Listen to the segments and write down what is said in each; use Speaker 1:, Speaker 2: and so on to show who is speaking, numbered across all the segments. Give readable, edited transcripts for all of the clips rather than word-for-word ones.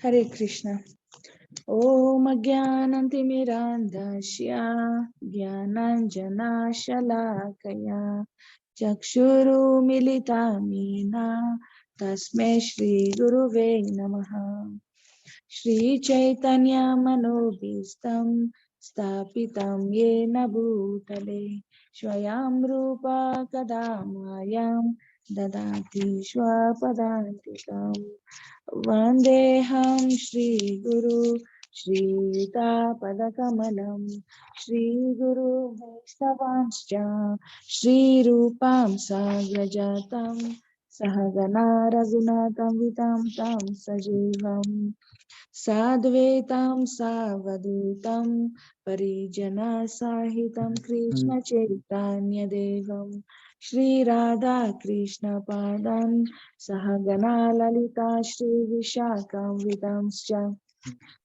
Speaker 1: Hare Krishna. Om Ajnanantimirandasya Jnananjana Shalakaya Chakshuru Militamina Tasmai Shri Guruve Namaha. Shri Chaitanya Manobhistam Stapitam Yena Bhutale Swayam Rupa Kadamayam Dadati Swapadantikam Vandeham Shri Guru Shri Padakamalam Shri Guru Vaishnavanscha Shri Rupam Sagrajatam Sahagana Raghunatam Vitam Tam Sajivam Sadvetam Savadutam Parijana Sahitam Krishna Chaitanya Devam Shri Radha Krishna Padam Sahagana Lalita Shri Vishakam Vidamscha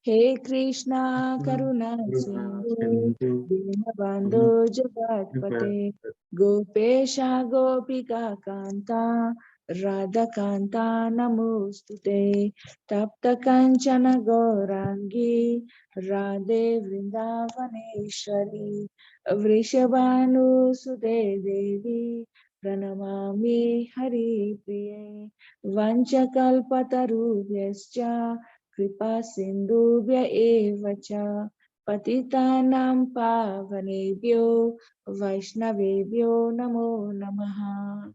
Speaker 1: He Krishna Karuna Sindhu Dinabandhu Jagatpate Gopesha Gopika Kanta Radha Kanta Namostute Tapta Kanchana Gaurangi Radhe Vrindavaneshwari Vrishabhanu Sude Devi Pranamami Hari Priye Vanchakalpatarubhyascha Kripa Sindhubhya eva cha Patitanam pavanebhyo Vaishnavebhyo namo namaha.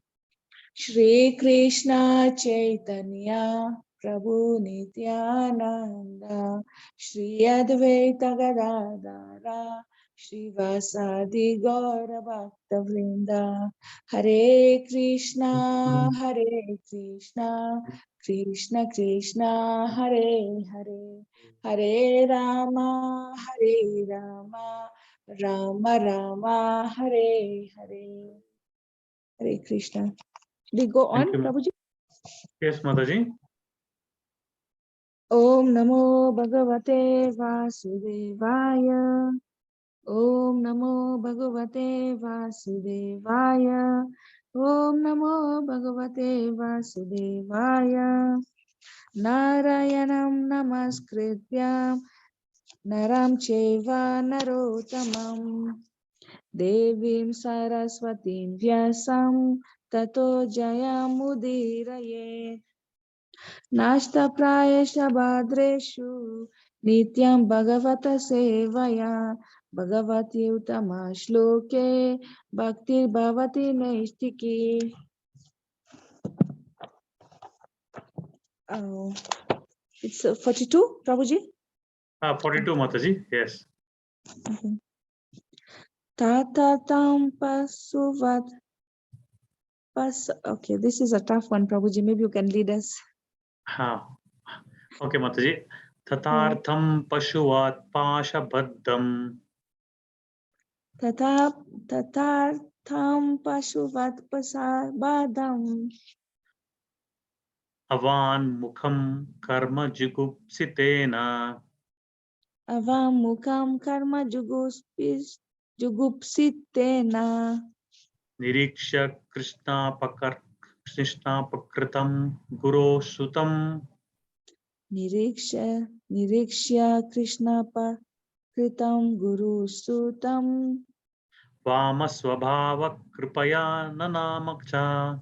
Speaker 1: Shri Krishna Chaitanya Prabhu Nityananda Shri Advaita Gadadara Shri Vasadi Gaura Bhakta Vrinda Hare Krishna Krishna Krishna Hare Hare Hare Rama Rama Rama Hare Hare. Hare Krishna. We go on, Prabhuji.
Speaker 2: Yes, Mataji.
Speaker 1: Om Namo Bhagavate Vasudevaya. Om Namo Bhagavate Vasudevaya. Om Namo Bhagavate Vasudevaya. Narayanam Namaskrityam Naram Cheva Narotamam Devim Saraswatim Vyasam Tato Jayamudiraye Nashta Prayesha Bhadreshu Nityam Bhagavata Sevaya Bhagavati Utama Shloke Bhakti Bhavati Naistiki. It's 42, Prabhuji?
Speaker 2: 42, Mataji, yes.
Speaker 1: Tatatam Pasuvat. Okay, this is a tough one, Prabhuji. Maybe you can lead us.
Speaker 2: Okay, Mataji. Tatartham Pashuvat Pashabhaddam.
Speaker 1: Tatartham Pashuvat Pasabhadam.
Speaker 2: Avan Mukham Karma Jugupsitena.
Speaker 1: Avam Mukham Karma Jugupsitena.
Speaker 2: Niriksha Krishna Pakritam Guru Sutam.
Speaker 1: Nirikshya Krishna Pakritam Guru Sutam.
Speaker 2: Vamasvabhava Kripaya Nanamakcha.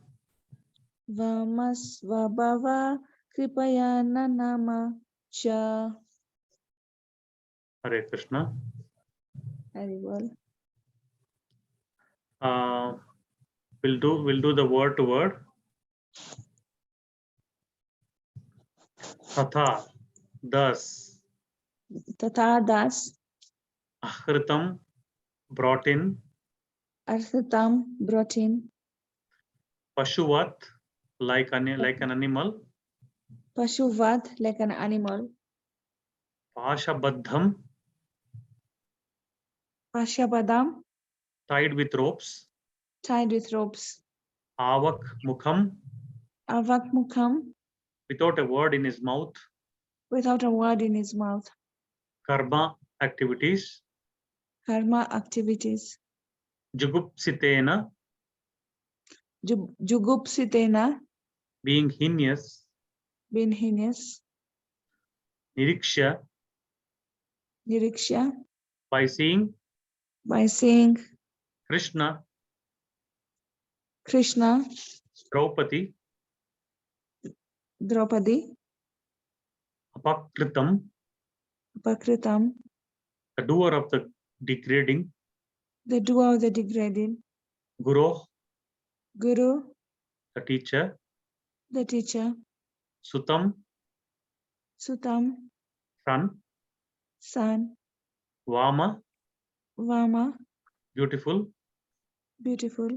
Speaker 1: Vamasvabhava Kripaya Nanamacha.
Speaker 2: Hare Krishna.
Speaker 1: Very well.
Speaker 2: We'll do the word to word. Tatha, thus.
Speaker 1: Tatha das.
Speaker 2: Ahritam, brought in.
Speaker 1: Arthatam, brought in.
Speaker 2: Pashuvat, like an animal.
Speaker 1: Pashuvat, like an animal.
Speaker 2: Pashabadham,
Speaker 1: Pashabadam,
Speaker 2: tied with ropes.
Speaker 1: tied with ropes.
Speaker 2: Avak mukham,
Speaker 1: Avak mukham,
Speaker 2: without a word in his mouth.
Speaker 1: without a word in his mouth.
Speaker 2: Karma, activities.
Speaker 1: Karma, activities.
Speaker 2: Jugupsitena,
Speaker 1: Jugupsitena,
Speaker 2: being heinous.
Speaker 1: being heinous.
Speaker 2: Nirikshya,
Speaker 1: Nirikshya,
Speaker 2: by seeing
Speaker 1: by seeing
Speaker 2: Krishna,
Speaker 1: Krishna,
Speaker 2: Draupadi,
Speaker 1: Draupadi,
Speaker 2: Apakritam,
Speaker 1: Pakritam,
Speaker 2: the doer of the degrading,
Speaker 1: the doer of the degrading,
Speaker 2: Guru,
Speaker 1: Guru,
Speaker 2: the teacher,
Speaker 1: the teacher,
Speaker 2: Sutam,
Speaker 1: Sutam,
Speaker 2: son,
Speaker 1: son,
Speaker 2: Vama,
Speaker 1: Vama,
Speaker 2: beautiful,
Speaker 1: beautiful,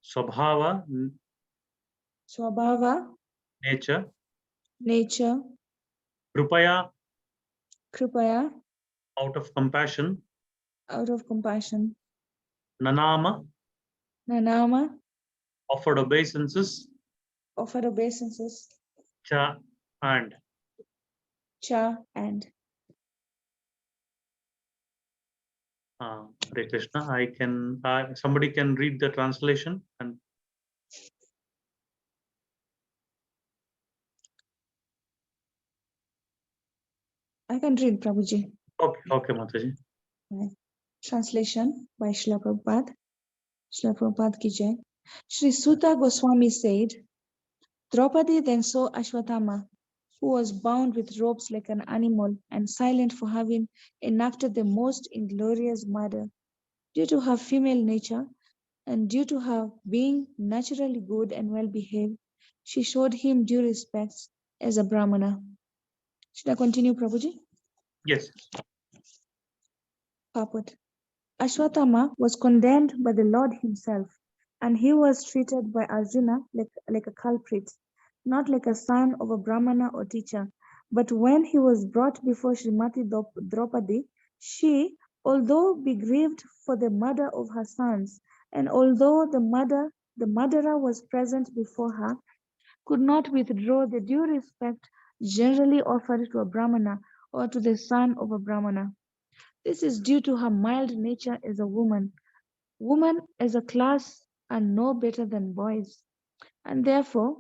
Speaker 2: Swabhava,
Speaker 1: Swabhava,
Speaker 2: nature,
Speaker 1: nature,
Speaker 2: Krupaya,
Speaker 1: Kripaya,
Speaker 2: out of compassion,
Speaker 1: out of compassion,
Speaker 2: Nanama,
Speaker 1: Nanama,
Speaker 2: offered obeisances,
Speaker 1: offered obeisances,
Speaker 2: Cha, and
Speaker 1: Cha, and
Speaker 2: Hare Krishna. I can, somebody can read the translation and
Speaker 1: I can read Prabhuji.
Speaker 2: okay, Mataji.
Speaker 1: Translation by Srila Prabhupada. Srila Prabhupada ki jai. Shri Suta Goswami said, Draupadi then saw Ashwatthama, who was bound with ropes like an animal and silent for having enacted the most inglorious murder. Due to her female nature and due to her being naturally good and well behaved, she showed him due respects as a Brahmana. Should I continue, Prabhuji?
Speaker 2: Yes.
Speaker 1: Purport. Ashwatthama was condemned by the Lord himself, and he was treated by Arjuna like a culprit, not like a son of a Brahmana or teacher. But when he was brought before Srimati Draupadi, she, although grieved for the murder of her sons, and although the murderer was present before her, could not withdraw the due respect generally offered to a Brahmana or to the son of a Brahmana. This is due to her mild nature as a woman. Women as a class are no better than boys, and therefore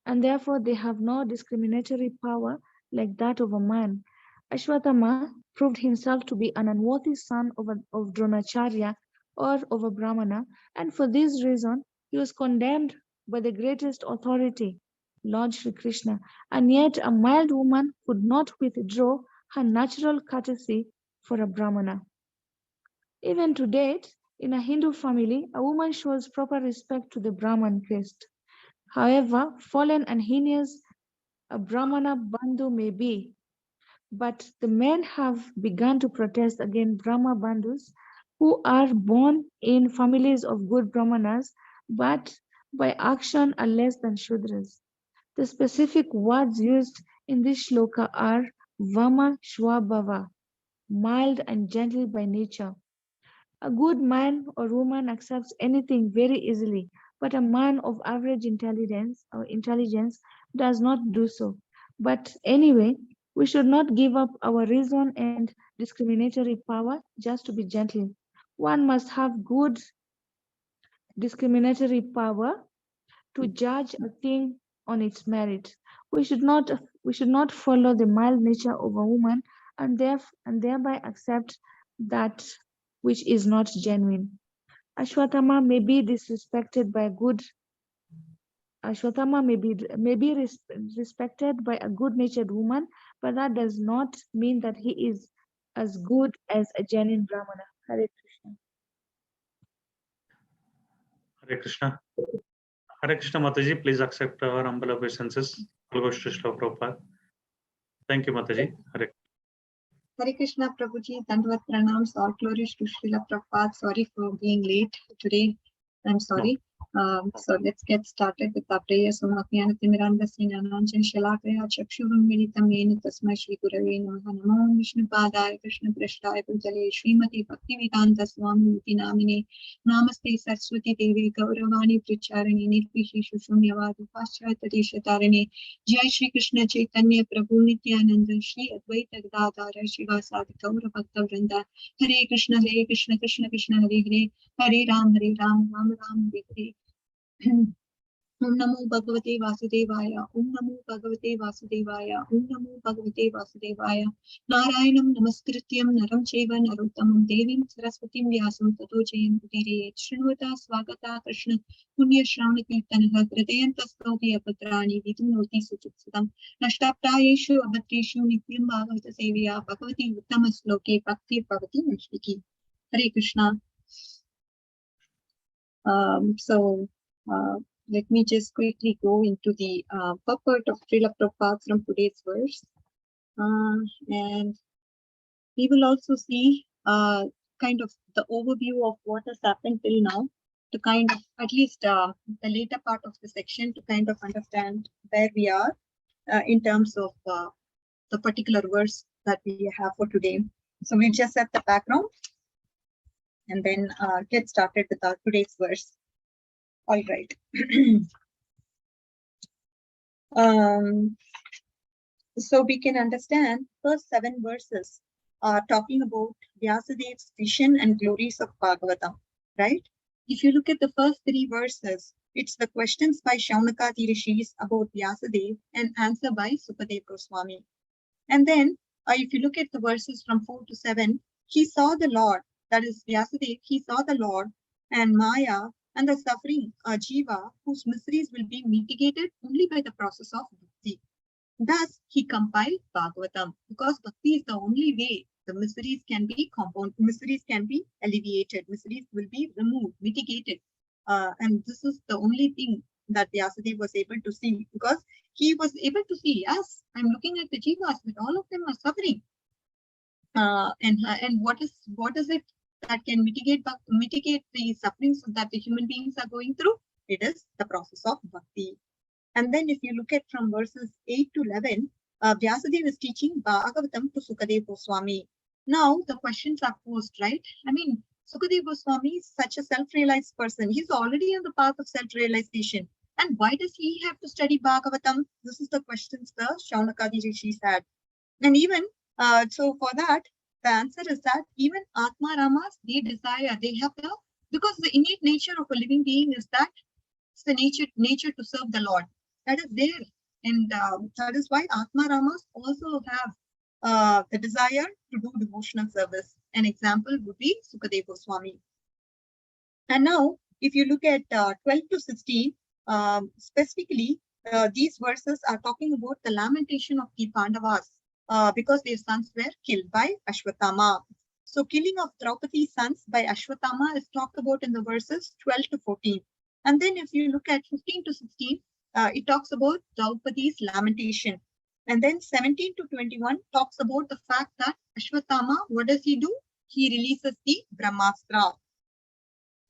Speaker 1: they have no discriminatory power like that of a man. Ashwatthama proved himself to be an unworthy son of Dronacharya or of a Brahmana, and for this reason he was condemned by the greatest authority, Lord Shri Krishna, and yet a mild woman could not withdraw her natural courtesy for a Brahmana. Even to date, in a Hindu family, a woman shows proper respect to the Brahman priest. However fallen and heinous a Brahmana Bandhu may be, but the men have begun to protest against Brahma Bandhus who are born in families of good Brahmanas, but by action are less than Shudras. The specific words used in this shloka are Vama Shwabhava, mild and gentle by nature. A good man or woman accepts anything very easily, but a man of average intelligence does not do so. But anyway, we should not give up our reason and discriminatory power just to be gentle. One must have good discriminatory power to judge a thing on its merit. We should not follow the mild nature of a woman and thereby accept that which is not genuine. Ashwatthama may be disrespected by a good Ashwatthama may be respected by a good-natured woman, but that does not mean that he is as good as a genuine Brahmana. Hare Krishna.
Speaker 2: Hare Krishna. Hare Krishna Mataji, please accept our humble obeisances. All goes to Srila Prabhupada. Thank you, Mataji.
Speaker 3: Hare Krishna Prabhuji, Dandvat Pranams, all glories to Srila Prabhupada. Sorry for being late today. I'm sorry. So let's get started with our prayers. Om Ajnanaatimirandasya Jnananjana Shalakaya Chakshurun Militam Yena Tasmai Shri Gurave Namaha. Namo Vishnu Padaya Krishna Prasthaya Bhutale Srimati Bhaktivedanta Swami Niti Namine Namaste Saraswati Devi Gauravani Pracharani Nirvishi Shunyavadi Paschayata Deshatarane Jai Shri Krishna Chaitanya Prabhu Nityananda Shri Advaita Gadadhara Shivasadi Gaura Bhakta Vrinda. Hare Krishna Krishna Krishna Hare Hare Hare Ram Ram Ram Hare Hare. Om Namo Bhagavate Vasudevaya. Om Namo Bhagavate Vasudevaya. Om Namo Bhagavate Vasudevaya. Narayanam Namaskrityam Naram Cheva Narottamam Devim Saraswatim Vyasam Tato Jayam Udirayet. Shrinvata Swagata Krishna Punya Shravana Kirtanaha Hridayantaskauti Apatrani Vidunoti Suchitsadam Nashtaprayeshu Abhatreshu Nityam Bhagavata Seviya Bhagavati Uttamasloke Bhakti Bhavati Nashtiki. Hare Krishna. Let me just quickly go into the purport of Srila Prabhupada from today's verse. And we will also see kind of the overview of what has happened till now to kind of at least the later part of the section to kind of understand where we are in terms of the particular verse that we have for today. So we'll just set the background and then get started with our today's verse. All right. So we can understand first 7 verses are talking about Vyasadev's vision and glories of Bhagavatam, right? If you look at the first 3 verses, it's the questions by Shaunakadi Rishis about Vyasadev and answer by Sukadev Goswami. And then if you look at the verses from 4 to 7, he saw the Lord, that is Vyasadev, he saw the Lord and Maya and the suffering Jiva, whose miseries will be mitigated only by the process of bhakti. Thus, he compiled Bhagavatam, because bhakti is the only way the miseries can be miseries can be alleviated, miseries will be removed, mitigated. And this is the only thing that Vyasadeva was able to see, because he was able to see, yes, I'm looking at the Jivas, but all of them are suffering. And what is it that can mitigate the sufferings that the human beings are going through? It is the process of bhakti. And then if you look at from verses 8 to 11, Vyasadeva is teaching Bhagavatam to Sukadev Goswami. Now the questions are posed, right? I mean, Sukadev Goswami is such a self-realized person. He's already on the path of self-realization. And why does he have to study Bhagavatam? This is the questions the Shaunakadi Rishis had. And even so for that, the answer is that even Atma Ramas, they desire, they have the, because the innate nature of a living being is that it's the nature to serve the Lord. That is there. And that is why Atma Ramas also have the desire to do devotional service. An example would be Sukadev Goswami. And now, if you look at 12 to 16, specifically, these verses are talking about the lamentation of the Pandavas because their sons were killed by Ashwatthama. So, killing of Draupadi's sons by Ashwatthama is talked about in the verses 12 to 14. And then if you look at 15 to 16, it talks about Draupadi's lamentation. And then 17 to 21 talks about the fact that Ashwatthama, what does he do? He releases the Brahmastra.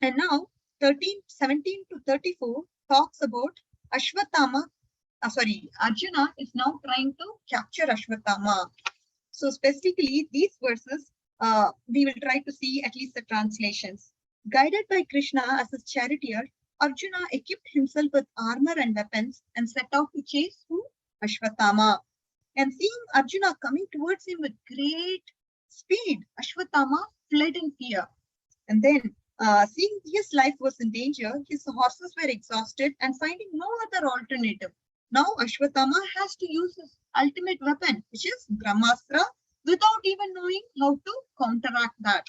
Speaker 3: And now 17 to 34 talks about Ashwatthama, Arjuna is now trying to capture Ashwatthama. So specifically these verses, we will try to see at least the translations. Guided by Krishna as his charioteer, Arjuna equipped himself with armor and weapons and set out to chase who? Ashwatthama. And seeing Arjuna coming towards him with great speed, Ashwatthama fled in fear. And then seeing his life was in danger, his horses were exhausted and finding no other alternative. Now Ashwatthama has to use his ultimate weapon, which is Brahmastra, without even knowing how to counteract that.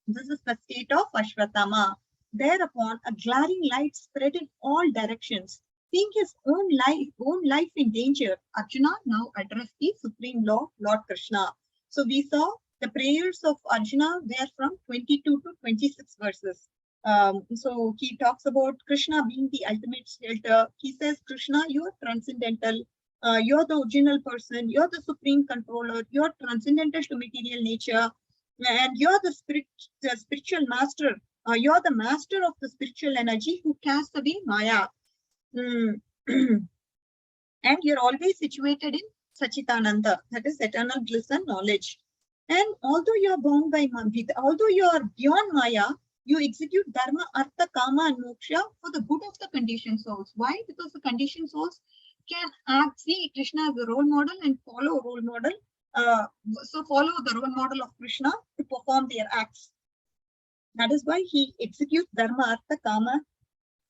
Speaker 3: This is the state of Ashwatthama. Thereupon, a glaring light spread in all directions. Seeing his own life in danger, Arjuna now addressed the Supreme Lord, Lord Krishna. So we saw the prayers of Arjuna were from 22 to 26 verses. So he talks about Krishna being the ultimate shelter. He says, Krishna, you are transcendental. You're the original person. You're the supreme controller. You're transcendental to material nature. And you're the spiritual master. You're the master of the spiritual energy who casts away Maya. And you're always situated in Sachitananda, that is eternal bliss and knowledge. And although you are bound by although you are beyond Maya, you execute Dharma, Artha, Kama, and Moksha for the good of the conditioned souls. Why? Because the conditioned souls can see Krishna as a role model and follow a role model. So follow the role model of Krishna to perform their acts. That is why he executes Dharma, Artha, Kama,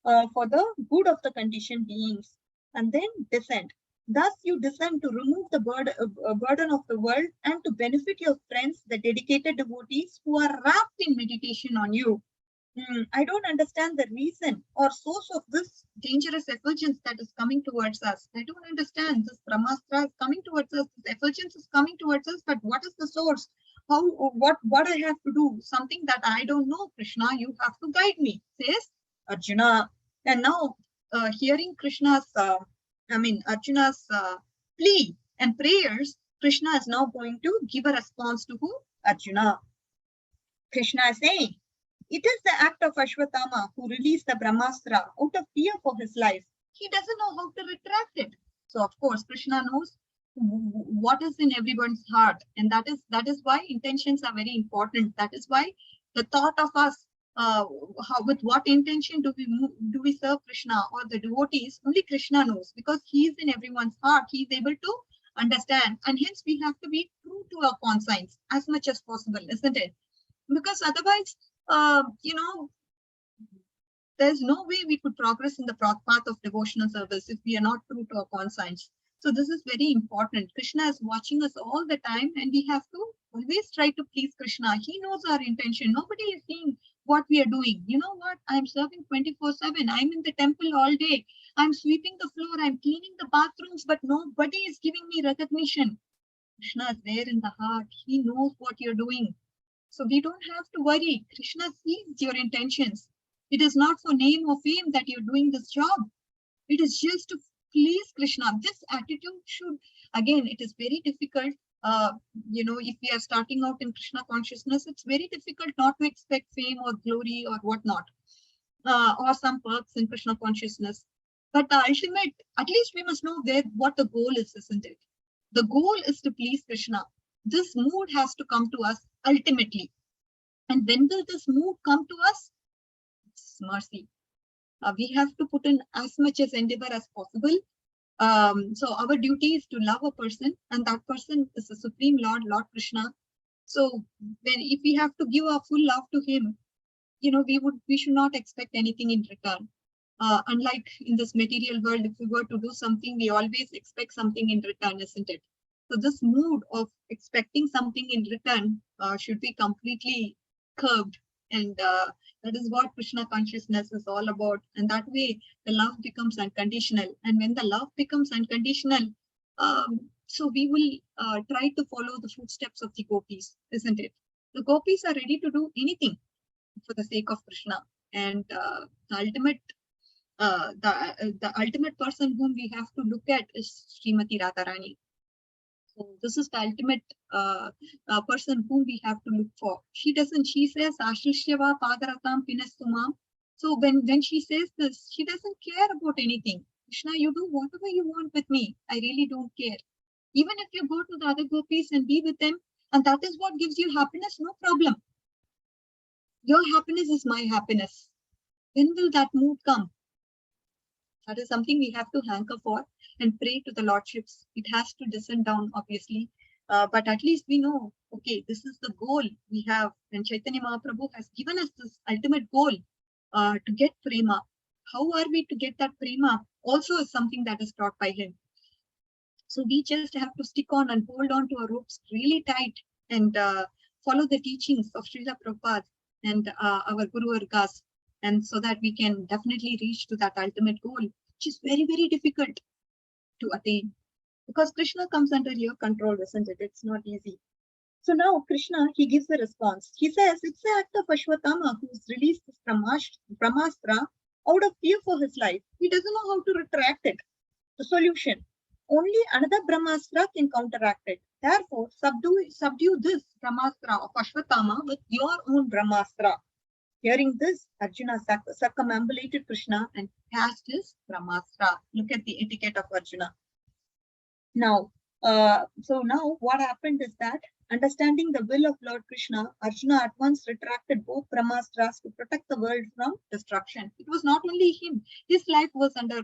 Speaker 3: for the good of the conditioned beings, and then descend. Thus, you descend to remove the burden of the world and to benefit your friends, the dedicated devotees who are wrapped in meditation on you. I don't understand the reason or source of this dangerous effulgence that is coming towards us. I don't understand. This Brahmastra is coming towards us. This effulgence is coming towards us. But what is the source? What I have to do? Something that I don't know, Krishna. You have to guide me, says Arjuna. And now, hearing Arjuna's plea and prayers, Krishna is now going to give a response to who? Arjuna. Krishna is saying, it is the act of Ashwatthama who released the Brahmastra out of fear for his life. He doesn't know how to retract it. So of course, Krishna knows what is in everyone's heart, and that is why intentions are very important. That is why the thought of us, with what intention do we serve Krishna or the devotees, only Krishna knows, because he is in everyone's heart. He is able to understand, and hence we have to be true to our conscience as much as possible, isn't it? Because otherwise, there's no way we could progress in the path of devotional service if we are not true to our conscience. So this is very important. Krishna is watching us all the time, and we have to always try to please Krishna. He knows our intention. Nobody is seeing what we are doing. You know what? I'm serving 24/7. I'm in the temple all day. I'm sweeping the floor. I'm cleaning the bathrooms, but nobody is giving me recognition. Krishna is there in the heart. He knows what you're doing. So we don't have to worry. Krishna sees your intentions. It is not for name or fame that you're doing this job. It is just to please Krishna. This attitude should, again, it is very difficult. If we are starting out in Krishna consciousness, it's very difficult not to expect fame or glory or whatnot, or some perks in Krishna consciousness. But the ultimate, at least we must know what the goal is, isn't it? The goal is to please Krishna. This mood has to come to us ultimately. And when will this mood come to us? It's mercy. We have to put in as much as endeavor as possible. So our duty is to love a person, and that person is the Supreme Lord, Lord Krishna. So if we have to give our full love to him, we should not expect anything in return. Unlike in this material world, if we were to do something, we always expect something in return, isn't it? So this mood of expecting something in return should be completely curbed. And that is what Krishna consciousness is all about. And that way, the love becomes unconditional. And when the love becomes unconditional, so we will try to follow the footsteps of the gopis, isn't it? The gopis are ready to do anything for the sake of Krishna. And the ultimate person whom we have to look at is Srimati Radharani. So this is the ultimate person whom we have to look for. She says, Ashishyava Padaratam Pinastumam. So when she says this, she doesn't care about anything. Krishna, you do whatever you want with me. I really don't care. Even if you go to the other gopis and be with them, and that is what gives you happiness, no problem. Your happiness is my happiness. When will that mood come? That is something we have to hanker for and pray to the Lordships. It has to descend down, obviously. But at least we know, okay, this is the goal we have. And Chaitanya Mahaprabhu has given us this ultimate goal to get prema. How are we to get that prema? Also is something that is taught by him. So we just have to stick on and hold on to our ropes really tight and follow the teachings of Srila Prabhupada and our Guru Vargas. And so that we can definitely reach to that ultimate goal, which is very, very difficult to attain. Because Krishna comes under your control, isn't it? It's not easy. So now Krishna, he gives a response. He says, it's the act of Ashwatthama who's released this Brahmastra out of fear for his life. He doesn't know how to retract it. The solution. Only another Brahmastra can counteract it. Therefore, subdue this Brahmastra of Ashwatthama with your own Brahmastra. Hearing this, Arjuna circumambulated Krishna and cast his Brahmastra. Look at the etiquette of Arjuna. Now, so now what happened is that, understanding the will of Lord Krishna, Arjuna at once retracted both Brahmastras to protect the world from destruction. It was not only him. His life was under,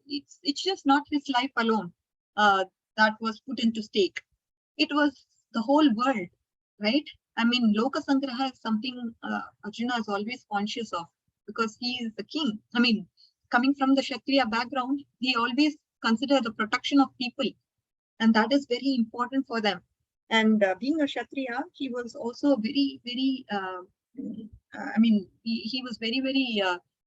Speaker 3: it's just not his life alone that was put into stake. It was the whole world, right? I mean, Loka Sangraha is something Arjuna is always conscious of, because he is the king. I mean, coming from the Kshatriya background, they always consider the protection of people, and that is very important for them. And being a Kshatriya, he was also very, very, I mean, he was very, very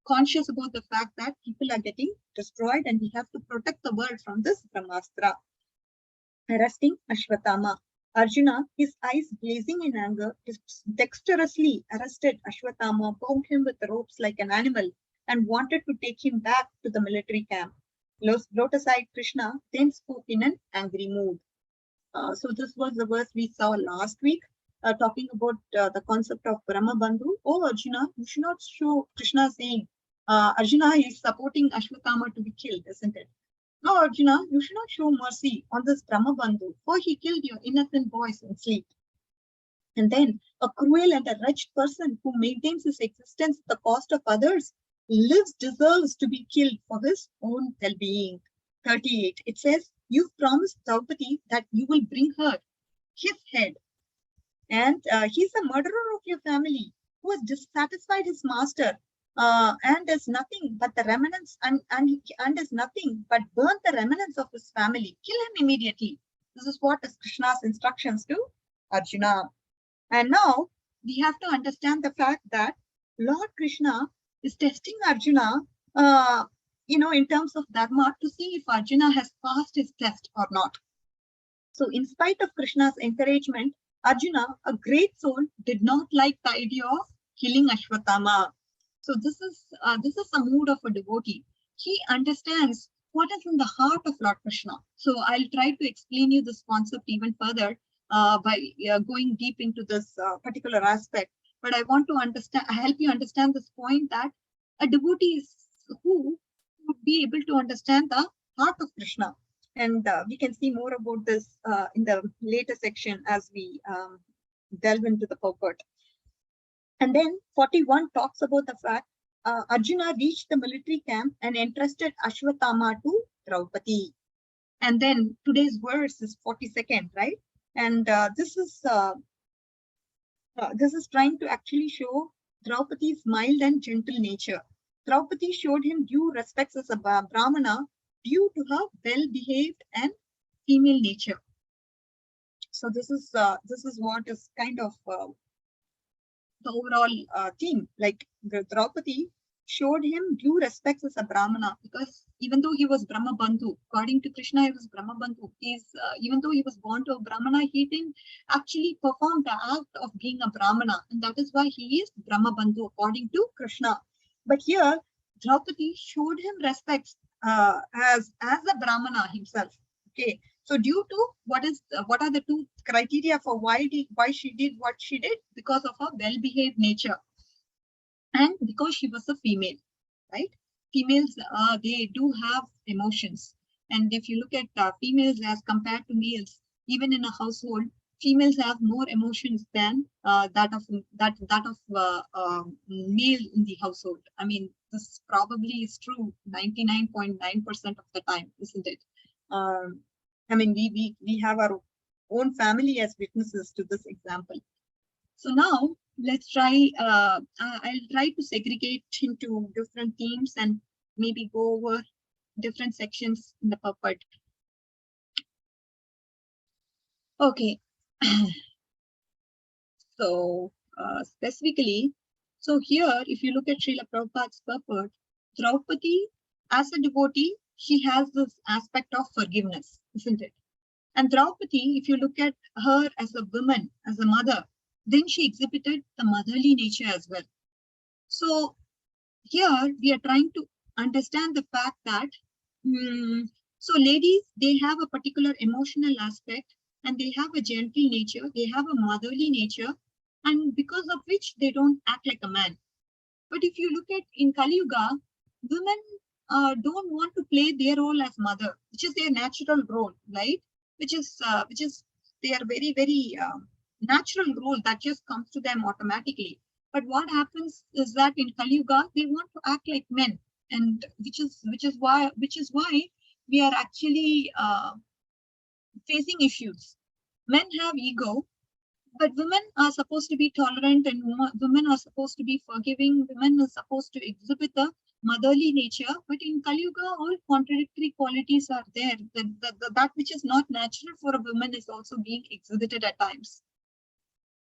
Speaker 3: conscious about the fact that people are getting destroyed and we have to protect the world from this Brahmastra. Arresting Ashwatthama, Arjuna, his eyes blazing in anger, dexterously arrested Ashwatthama, bound him with ropes like an animal, and wanted to take him back to the military camp. Lotus-eyed Krishna then spoke in an angry mood. So this was the verse we saw last week, talking about the concept of Brahma Bandhu. Oh, Arjuna, you should not show Krishna saying, Arjuna is supporting Ashwatthama to be killed, isn't it? No, Arjuna, you should not show mercy on this Brahma Bandhu, for he killed your innocent boys in sleep. And then a cruel and a wretched person who maintains his existence at the cost of others deserves to be killed for his own well-being. 38, it says, you've promised Draupadi that you will bring her his head. And he's a murderer of your family who has dissatisfied his master and is nothing but the remnants and is nothing but burn the remnants of his family. Kill him immediately. This is what is Krishna's instructions to Arjuna. And now we have to understand the fact that Lord Krishna is testing Arjuna, in terms of dharma, to see if Arjuna has passed his test or not. So in spite of Krishna's encouragement, Arjuna, a great soul, did not like the idea of killing Ashwatthama. So this is the mood of a devotee. He understands what is in the heart of Lord Krishna. So I'll try to explain you this concept even further by going deep into this particular aspect. But I want to help you understand this point that a devotee is who would be able to understand the heart of Krishna. And we can see more about this in the later section as we delve into the purport. And then 41 talks about the fact Arjuna reached the military camp and entrusted Ashwatthama to Draupadi. And then today's verse is 42nd, right? And this is trying to actually show Draupadi's mild and gentle nature. Draupadi showed him due respects as a Brahmana due to her well-behaved and female nature. So this is what is kind of the overall theme. Like Draupadi showed him due respects as a Brahmana, because even though he was Brahma Bandhu, according to Krishna, he was Brahma Bandhu. Even though he was born to a Brahmana, he didn't actually perform the act of being a Brahmana, and that is why he is Brahma Bandhu according to Krishna. But here, Draupadi showed him respects as a Brahmana himself. Okay, so due to what are the two criteria for why she did what she did? Because of her well-behaved nature, and because she was a female, right? Females, they do have emotions, and if you look at females as compared to males, even in a household, females have more emotions than that of male in the household. I mean, this probably is true 99.9% of the time, isn't it? I mean, we have our own family as witnesses to this example. So now let's try. I'll try to segregate into different themes and maybe go over different sections in the purport. Okay. So specifically, so here, if you look at Srila Prabhupada's purport, Draupadi, as a devotee, she has this aspect of forgiveness, isn't it? And Draupadi, if you look at her as a woman, as a mother, then she exhibited the motherly nature as well. So here we are trying to understand the fact that, so ladies, they have a particular emotional aspect, and they have a gentle nature, they have a motherly nature, and because of which they don't act like a man. But if you look at in Kali Yuga, women don't want to play their role as mother, which is their natural role, right? Which is their very, very natural role that just comes to them automatically. But what happens is that in Kali Yuga, they want to act like men, and which is why we are actually facing issues. Men have ego, but women are supposed to be tolerant, and women are supposed to be forgiving. Women are supposed to exhibit the motherly nature. But in Kali Yuga, all contradictory qualities are there. That which is not natural for a woman is also being exhibited at times.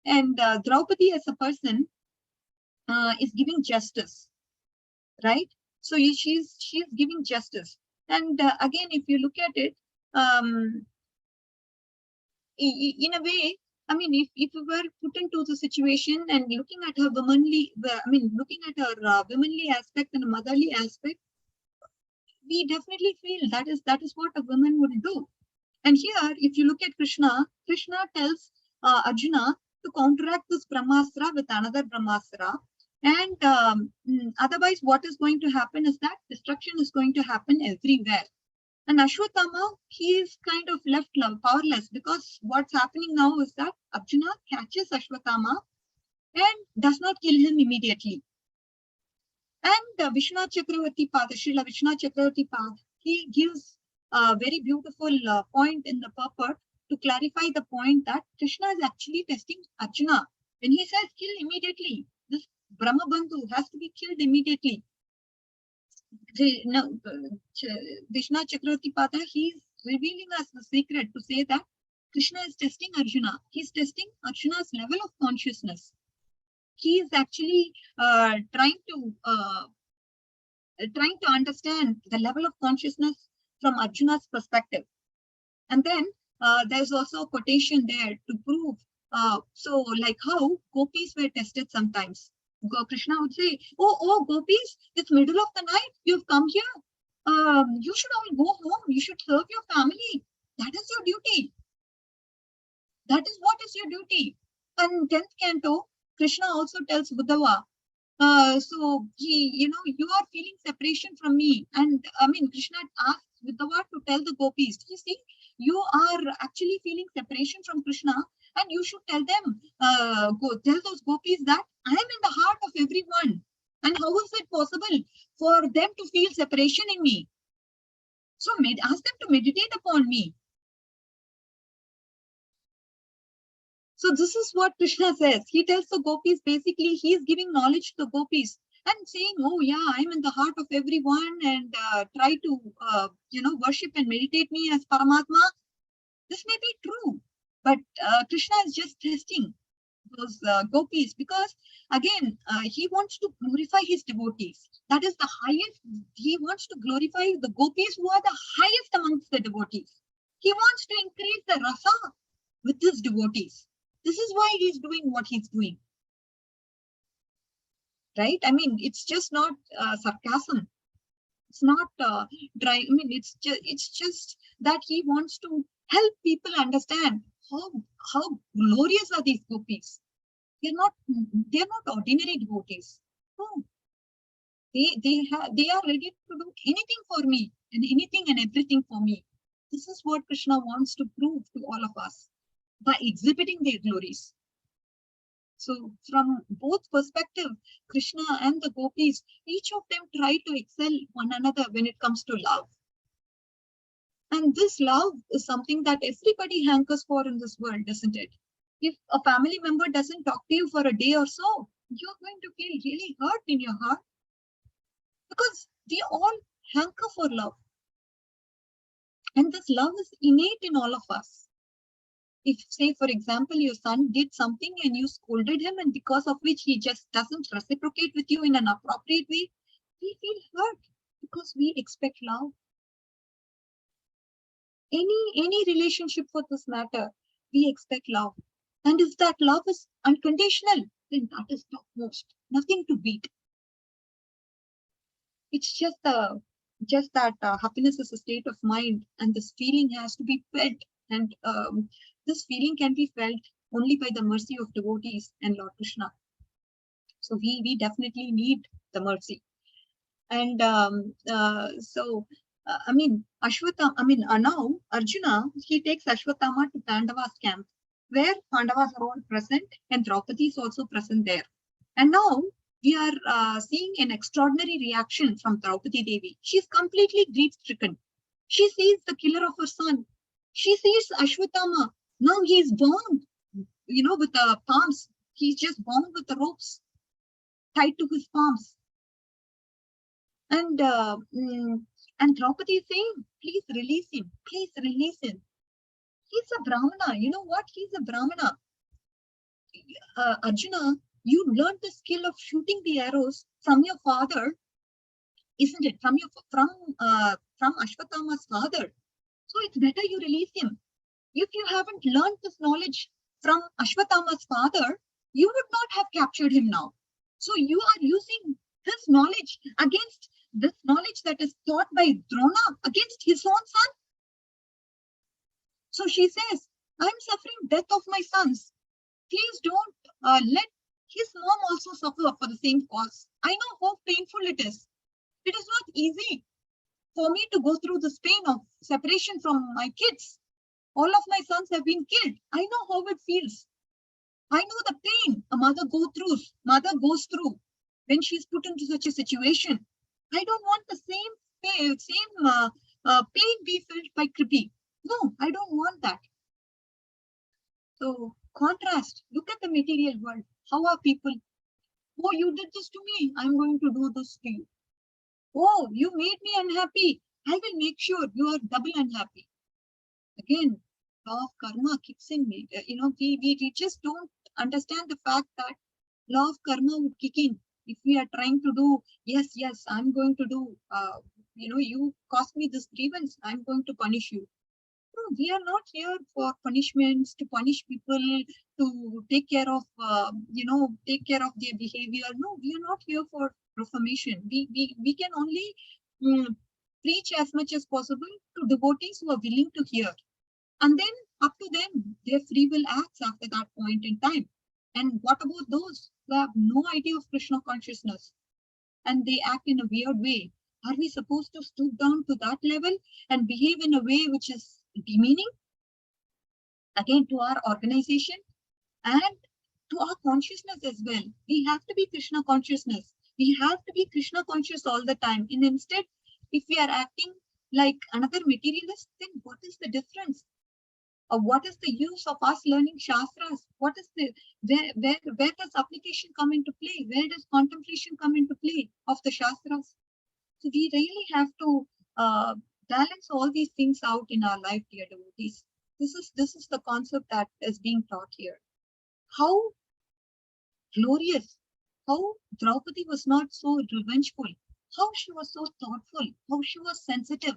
Speaker 3: And Draupadi as a person is giving justice, right? So she's giving justice. And again, if you look at it, in a way, I mean, if we were put into the situation and looking at her womanly, looking at her womanly aspect and motherly aspect, we definitely feel that is what a woman would do. And here, if you look at Krishna tells Arjuna to counteract this Brahmastra with another Brahmastra. And otherwise, what is going to happen is that destruction is going to happen everywhere. And Ashwatthama, he is kind of left powerless, because what's happening now is that Arjuna catches Ashwatthama and does not kill him immediately. And Vishwanath Chakravarti Pad, Srila Vishwanath Chakravarti Pad, he gives a very beautiful point in the purport to clarify the point that Krishna is actually testing Arjuna. When he says kill immediately, this Brahma Bandhu has to be killed immediately. Vishwanath Chakravarti Pada, he is revealing us the secret to say that Krishna is testing Arjuna. He is testing Arjuna's level of consciousness. He is actually trying to understand the level of consciousness from Arjuna's perspective. And then there's also a quotation there to prove. So like how gopis were tested sometimes. Krishna would say, oh gopis, it's middle of the night, you've come here. You should all go home. You should serve your family. That is your duty. That is what is your duty. And 10th canto, Krishna also tells Uddhava, so you are feeling separation from me. And Krishna asks Uddhava to tell the gopis, you see, you are actually feeling separation from Krishna, and you should tell them, tell those gopis that I am in the heart of everyone. And how is it possible for them to feel separation in me? So ask them to meditate upon me. So this is what Krishna says. He tells the gopis, basically, he is giving knowledge to the gopis and saying, oh yeah, I'm in the heart of everyone, and try to, worship and meditate me as Paramatma. This may be true, but Krishna is just testing those gopis, because again, he wants to glorify his devotees. That is the highest. He wants to glorify the gopis who are the highest amongst the devotees. He wants to increase the rasa with his devotees. This is why he's doing what he's doing. Right? It's just not sarcasm. It's not dry. It's just that he wants to help people understand how glorious are these gopis. They're not ordinary devotees. No. They are ready to do anything for me, and anything and everything for me. This is what Krishna wants to prove to all of us by exhibiting their glories. So from both perspectives, Krishna and the gopis, each of them try to excel one another when it comes to love. And this love is something that everybody hankers for in this world, isn't it? If a family member doesn't talk to you for a day or so, you're going to feel really hurt in your heart, because we all hanker for love. And this love is innate in all of us. If, say, for example, your son did something and you scolded him, and because of which he just doesn't reciprocate with you in an appropriate way, we feel hurt, because we expect love. Any relationship for this matter, we expect love. And if that love is unconditional, then that is topmost, nothing to beat. It's just that happiness is a state of mind, and this feeling has to be felt. And this feeling can be felt only by the mercy of devotees and Lord Krishna. So we definitely need the mercy. And now Arjuna, he takes Ashwatthama to Pandava's camp, where Pandavas are all present and Draupadi is also present there. And now we are seeing an extraordinary reaction from Draupadi Devi. She's completely grief-stricken. She sees the killer of her son. She sees Ashwatthama. Now he is bound. with the palms. He's just bound with the ropes tied to his palms. And Draupadi is saying, please release him. Please release him. He's a Brahmana. You know what? He's a Brahmana. Arjuna, you learned the skill of shooting the arrows from your father, isn't it? From Ashwatthama's father. So it's better you release him. If you haven't learned this knowledge from Ashwatthama's father, you would not have captured him now. So you are using this knowledge against this knowledge that is taught by Drona against his own son. So she says, I'm suffering death of my sons. Please don't let his mom also suffer for the same cause. I know how painful it is. It is not easy for me to go through this pain of separation from my kids. All of my sons have been killed. I know how it feels. I know the pain a mother goes through when she's put into such a situation. I don't want the same pain be felt by Kripi. No, I don't want that. So contrast, look at the material world. How are people? Oh, you did this to me. I'm going to do this to you. Oh, you made me unhappy. I will make sure you are double unhappy. Again, law of karma kicks in. We just don't understand the fact that law of karma would kick in if we are trying to do, yes, I'm going to do, you caused me this grievance, I'm going to punish you. No, we are not here for punishments, to punish people, to take care of their behavior. No, we are not here for reformation. We can only preach as much as possible to devotees who are willing to hear. And then up to them, their free will acts after that point in time. And what about those who have no idea of Krishna consciousness and they act in a weird way? Are we supposed to stoop down to that level and behave in a way which is demeaning? Again, to our organization and to our consciousness as well. We have to be Krishna consciousness. We have to be Krishna conscious all the time. And instead, if we are acting like another materialist, then what is the difference? What is the use of us learning Shastras? What is where does application come into play? Where does contemplation come into play of the Shastras? So we really have to balance all these things out in our life, dear devotees. This is the concept that is being taught here. How glorious, how Draupadi was not so revengeful, how she was so thoughtful, how she was sensitive.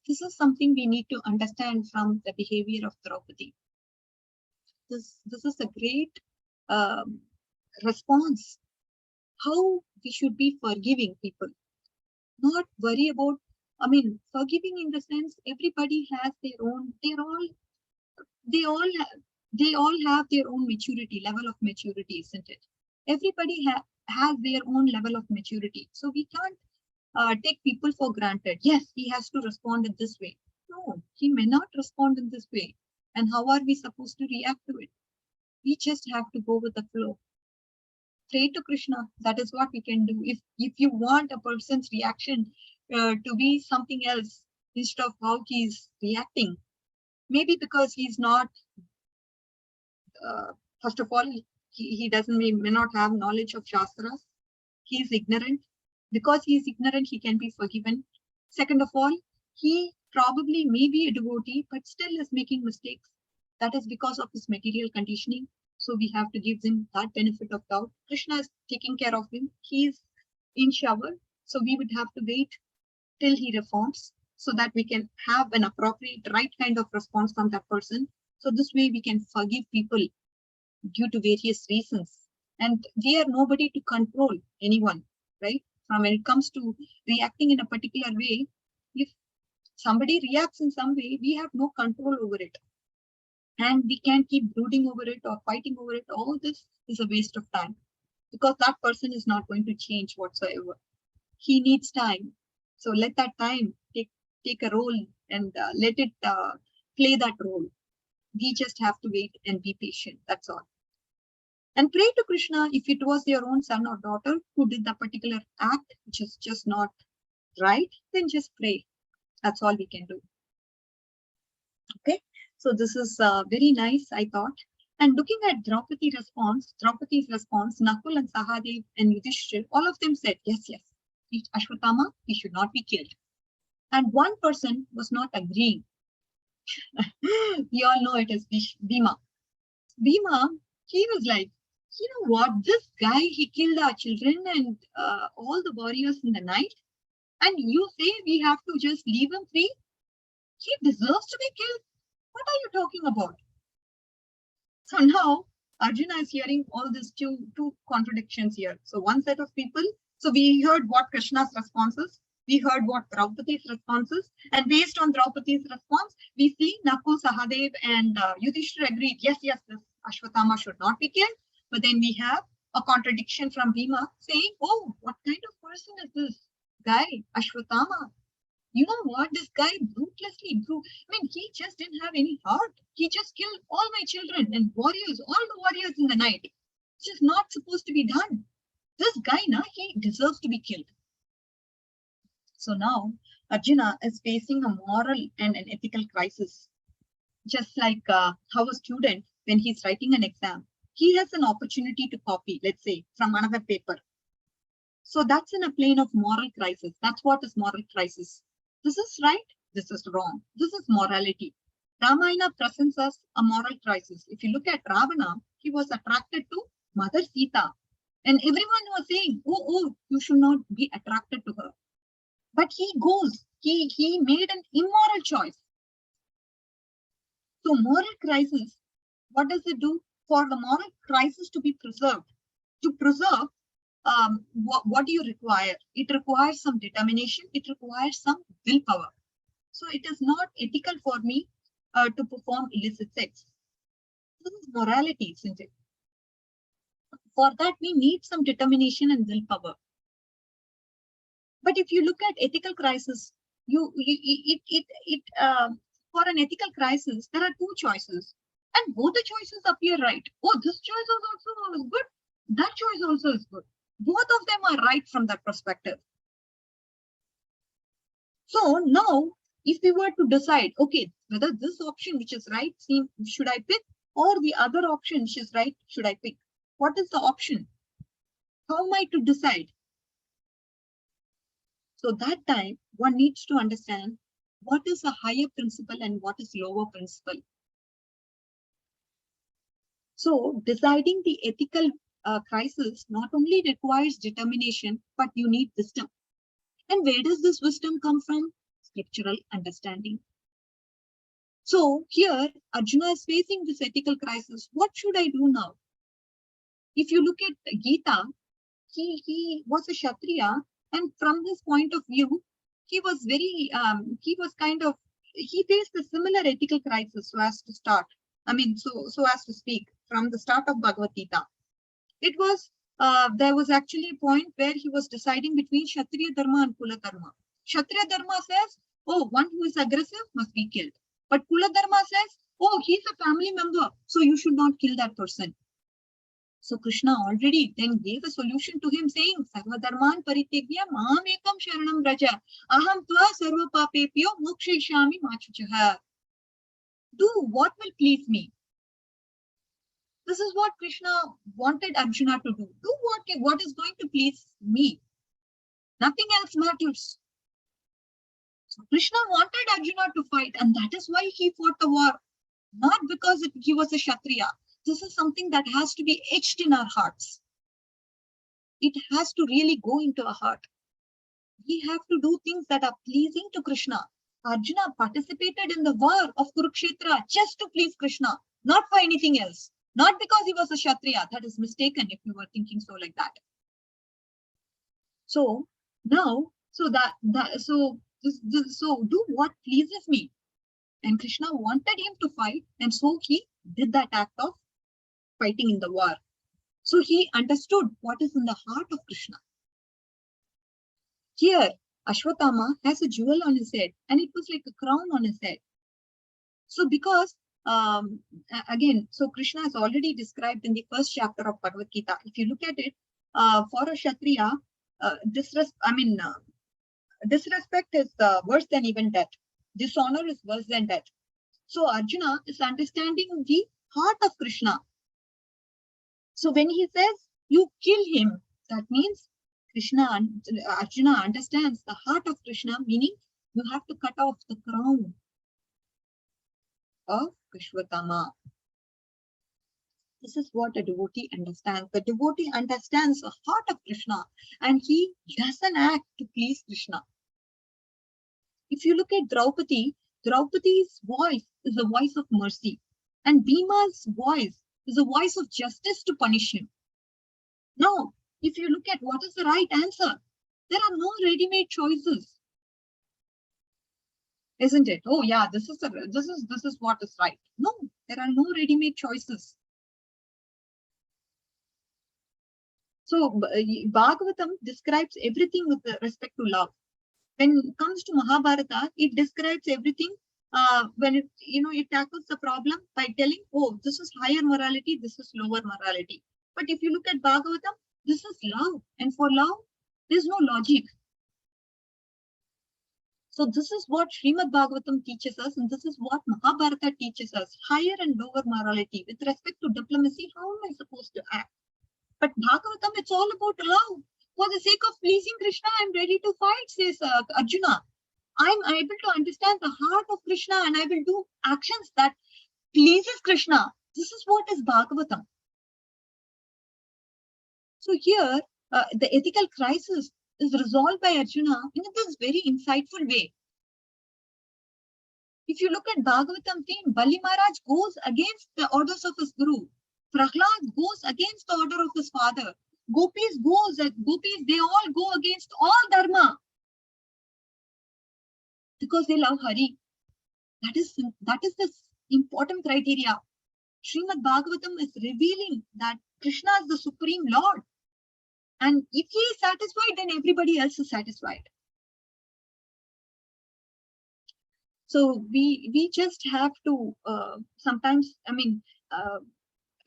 Speaker 3: This is something we need to understand from the behavior of Draupadi. This is a great response. How we should be forgiving people, not worry about. Forgiving in the sense everybody has their own. They all have their own maturity, level of maturity, isn't it? Everybody has their own level of maturity. So we can't take people for granted. Yes, he has to respond in this way. No, he may not respond in this way. And how are we supposed to react to it? We just have to go with the flow. Pray to Krishna. That is what we can do. If you want a person's reaction to be something else instead of how he's reacting, maybe because he's not, first of all, he may not have knowledge of Shastras. He is ignorant. Because he is ignorant, he can be forgiven. Second of all, he probably may be a devotee, but still is making mistakes. That is because of his material conditioning. So we have to give him that benefit of doubt. Krishna is taking care of him. He is in shower. So we would have to wait till he reforms so that we can have an appropriate, right kind of response from that person. So this way we can forgive people due to various reasons. And we are nobody to control anyone, right? When it comes to reacting in a particular way, if somebody reacts in some way, we have no control over it. And we can't keep brooding over it or fighting over it. All this is a waste of time because that person is not going to change whatsoever. He needs time. So let that time take a role and let it play that role. We just have to wait and be patient. That's all. And pray to Krishna if it was your own son or daughter who did that particular act, which is just not right, then just pray. That's all we can do. Okay. So this is very nice, I thought. And looking at Draupadi's response, Nakul and Sahadev and Yudhishthir, all of them said, yes, Ashwatthama, he should not be killed. And one person was not agreeing. We all know it is Bhima. Bhima, he was like, you know what, this guy, he killed our children and all the warriors in the night. And you say we have to just leave him free? He deserves to be killed. What are you talking about? So now Arjuna is hearing all these two contradictions here. So one set of people, so we heard what Krishna's responses, we heard what Draupadi's responses, and based on Draupadi's response, we see Nakul, Sahadev, and Yudhishthira agreed, yes, this Ashwatthama should not be killed. But then we have a contradiction from Bhima saying, oh, what kind of person is this guy, Ashwatthama? You know what? This guy ruthlessly he just didn't have any heart. He just killed all my children and warriors, all the warriors in the night. It's just not supposed to be done. This guy, he deserves to be killed. So now Arjuna is facing a moral and an ethical crisis. Just like how a student, when he's writing an exam, he has an opportunity to copy, let's say, from another paper. So that's in a plane of moral crisis. That's what is moral crisis. This is right, this is wrong. This is morality. Ramayana presents us a moral crisis. If you look at Ravana, he was attracted to Mother Sita. And everyone was saying, oh, you should not be attracted to her. But he goes, he made an immoral choice. So moral crisis, what does it do? For the moral crisis to be preserved, to preserve, what do you require? It requires some determination. It requires some willpower. So it is not ethical for me to perform illicit sex. This is morality, isn't it? For that, we need some determination and willpower. But if you look at ethical crisis, for an ethical crisis, there are two choices. And both the choices appear right. Oh, this choice is also good. That choice also is good. Both of them are right from that perspective. So now, if we were to decide, okay, whether this option which is right, should I pick, or the other option which is right, should I pick? What is the option? How am I to decide? So that time, one needs to understand what is a higher principle and what is lower principle. So deciding the ethical crisis not only requires determination, but you need wisdom. And where does this wisdom come from? Scriptural understanding. So here, Arjuna is facing this ethical crisis. What should I do now? If you look at Gita, he was a Kshatriya, and from this point of view, he was very, he faced a similar ethical crisis so as to start. So as to speak, from the start of Bhagavad Gita. It was, there was actually a point where he was deciding between Kshatriya Dharma and Kula Dharma. Kshatriya Dharma says, oh, one who is aggressive must be killed. But Kula Dharma says, oh, he's a family member, so you should not kill that person. So Krishna already then gave a solution to him saying, Sarva Dharman Parityagya Mam Ekam Sharanam Raja Aham Tva Sarva Papepyo Mokshishami Machuchaha. Do what will please me. This is what Krishna wanted Arjuna to do. Do what is going to please me. Nothing else matters. So Krishna wanted Arjuna to fight, and that is why he fought the war. Not because he was a Kshatriya. This is something that has to be etched in our hearts. It has to really go into our heart. We have to do things that are pleasing to Krishna. Arjuna participated in the war of Kurukshetra just to please Krishna, not for anything else. Not because he was a Kshatriya. That is mistaken if you were thinking so like that. So now, so do what pleases me. And Krishna wanted him to fight, and so he did that act of fighting in the war. So he understood what is in the heart of Krishna. Here, Ashwatthama has a jewel on his head, and it was like a crown on his head. So because, again, so Krishna is already described in the first chapter of Bhagavad Gita. If you look at it, for a Kshatriya, disrespect is worse than even death. Dishonor is worse than death. So Arjuna is understanding the heart of Krishna. So when he says, you kill him, that means Arjuna understands the heart of Krishna, meaning you have to cut off the crown of Vishwatama. This is what a devotee understands. The devotee understands the heart of Krishna and he doesn't act to please Krishna. If you look at Draupadi, Draupadi's voice is the voice of mercy and Bhima's voice is the voice of justice to punish him. Now, if you look at what is the right answer, there are no ready-made choices. Isn't it? Oh yeah, this is what is right. No, there are no ready-made choices. So Bhagavatam describes everything with respect to love. When it comes to Mahabharata, it describes everything when it tackles the problem by telling, oh, this is higher morality, this is lower morality. But if you look at Bhagavatam, this is love, and for love, there's no logic. So this is what Srimad Bhagavatam teaches us, and this is what Mahabharata teaches us, higher and lower morality. With respect to diplomacy, how am I supposed to act? But Bhagavatam, it's all about love. For the sake of pleasing Krishna, I'm ready to fight, says Arjuna. I'm able to understand the heart of Krishna and I will do actions that pleases Krishna. This is what is Bhagavatam. So here, the ethical crisis is resolved by Arjuna in this very insightful way. If you look at Bhagavatam theme, Bali Maharaj goes against the orders of his guru. Prahlad goes against the order of his father. Gopis, they all go against all dharma. Because they love Hari. That is the important criteria. Srimad Bhagavatam is revealing that Krishna is the Supreme Lord. And if he is satisfied, then everybody else is satisfied. So we just have to sometimes,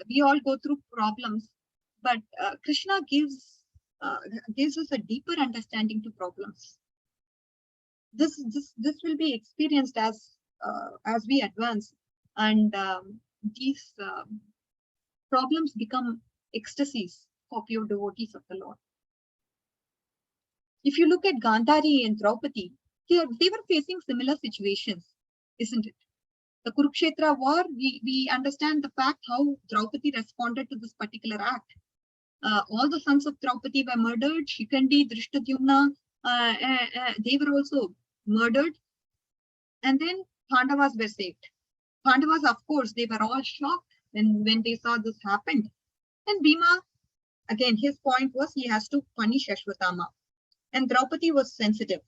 Speaker 3: we all go through problems, but Krishna gives us a deeper understanding to problems. This will be experienced as we advance, and these problems become ecstasies for pure devotees of the Lord. If you look at Gandhari and Draupadi, they were facing similar situations, isn't it? The Kurukshetra war, we understand the fact how Draupadi responded to this particular act. All the sons of Draupadi were murdered. Shikandi, Drishtadyumna, they were also murdered. And then Pandavas were saved. Pandavas, of course, they were all shocked when they saw this happened. And Bhima, again, his point was he has to punish Ashwatthama. And Draupadi was sensitive.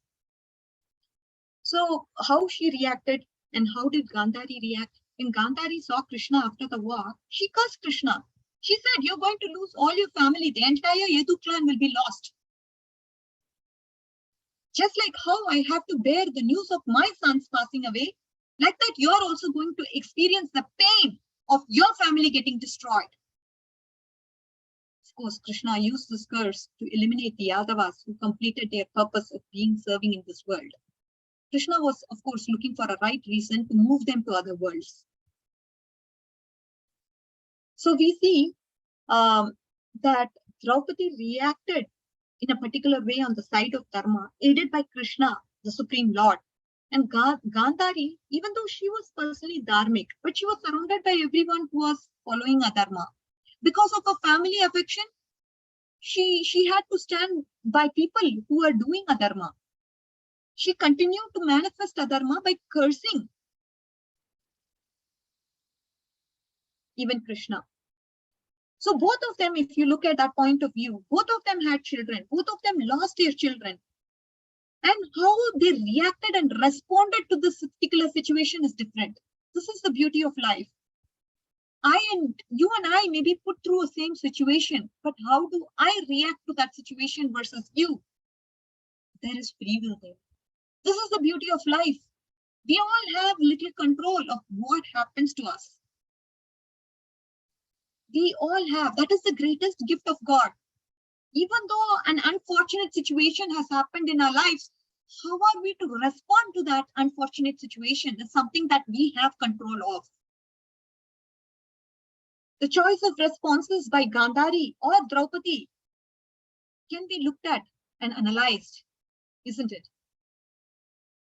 Speaker 3: So how she reacted and how did Gandhari react? When Gandhari saw Krishna after the war, she cursed Krishna. She said, you're going to lose all your family. The entire Yadu clan will be lost. Just like how I have to bear the news of my sons passing away, like that you're also going to experience the pain of your family getting destroyed. Of course, Krishna used this curse to eliminate the Yadavas who completed their purpose of serving in this world. Krishna was, of course, looking for a right reason to move them to other worlds. So we see that Draupadi reacted in a particular way on the side of Dharma, aided by Krishna, the Supreme Lord. And Gandhari, even though she was personally dharmic, but she was surrounded by everyone who was following Adharma. Because of her family affection, she had to stand by people who are doing Adharma. She continued to manifest Adharma by cursing even Krishna. So both of them, if you look at that point of view, both of them had children, both of them lost their children. And how they reacted and responded to this particular situation is different. This is the beauty of life. You and I may be put through the same situation, but how do I react to that situation versus you? There is free will there. This is the beauty of life. We all have little control of what happens to us. We all have. That is the greatest gift of God. Even though an unfortunate situation has happened in our lives, how are we to respond to that unfortunate situation is something that we have control of. The choice of responses by Gandhari or Draupadi can be looked at and analyzed, isn't it?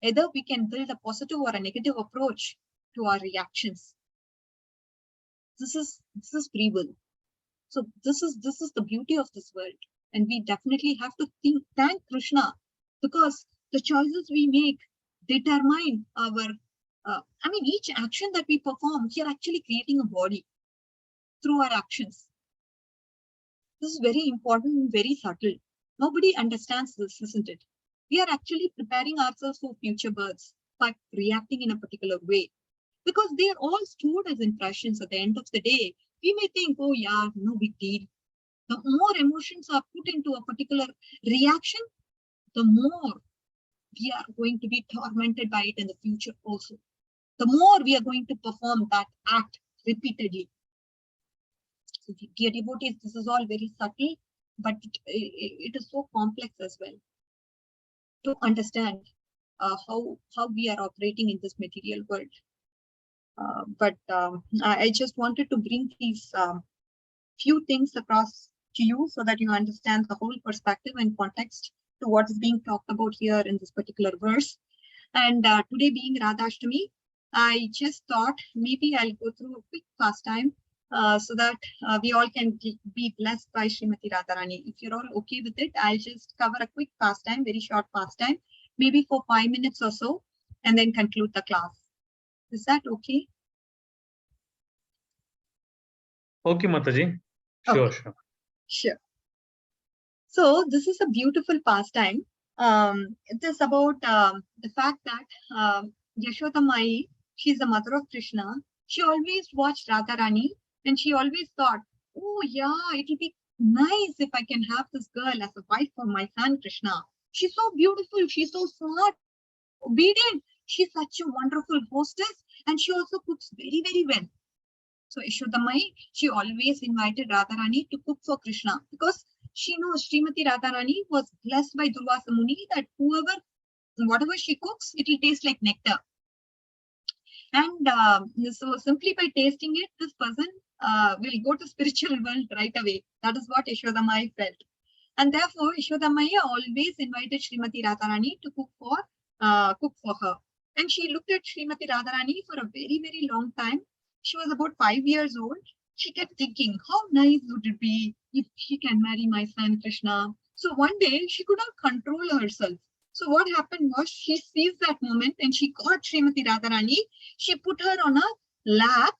Speaker 3: Either we can build a positive or a negative approach to our reactions. This is free will. So this is the beauty of this world, and we definitely have to thank Krishna, because the choices we make determine our. Each action that we perform, we are actually creating a body through our actions. This is very important and very subtle. Nobody understands this, isn't it? We are actually preparing ourselves for future births by reacting in a particular way, because they are all stored as impressions. At the end of the day, we may think, oh yeah, no big deal. The more emotions are put into a particular reaction, the more we are going to be tormented by it in the future also. The more we are going to perform that act repeatedly. So, dear devotees, this is all very subtle, but it is so complex as well to understand how we are operating in this material world. I just wanted to bring these few things across to you so that you understand the whole perspective and context to what is being talked about here in this particular verse. And today being Radhashtami, I just thought maybe I'll go through a quick pastime so that we all can be blessed by Srimati Radharani. If you're all okay with it, I'll just cover a quick pastime, very short pastime, maybe for 5 minutes or so, and then conclude the class. Is that okay?
Speaker 2: Okay, Mataji. Sure,
Speaker 3: okay. Sure. So this is a beautiful pastime. It is about the fact that Yashoda Mai, she's the mother of Krishna. She always watched Radharani, and she always thought, oh yeah, it'll be nice if I can have this girl as a wife for my son Krishna. She's so beautiful, she's so smart, obedient. She's such a wonderful hostess, and she also cooks very, very well. So Yashoda Mai, she always invited Radharani to cook for Krishna, because she knows Srimati Radharani was blessed by Durvasa Muni that whatever she cooks, it will taste like nectar. And so simply by tasting it, this person will go to spiritual world right away. That is what Yashoda Mai felt. And therefore, Yashoda Mai always invited Srimati Radharani to cook for her. And she looked at Srimati Radharani for a very, very long time. She was about 5 years old. She kept thinking, how nice would it be if she can marry my son Krishna? So one day she could not control herself. So what happened was, she seized that moment and she caught Srimati Radharani. She put her on a lap,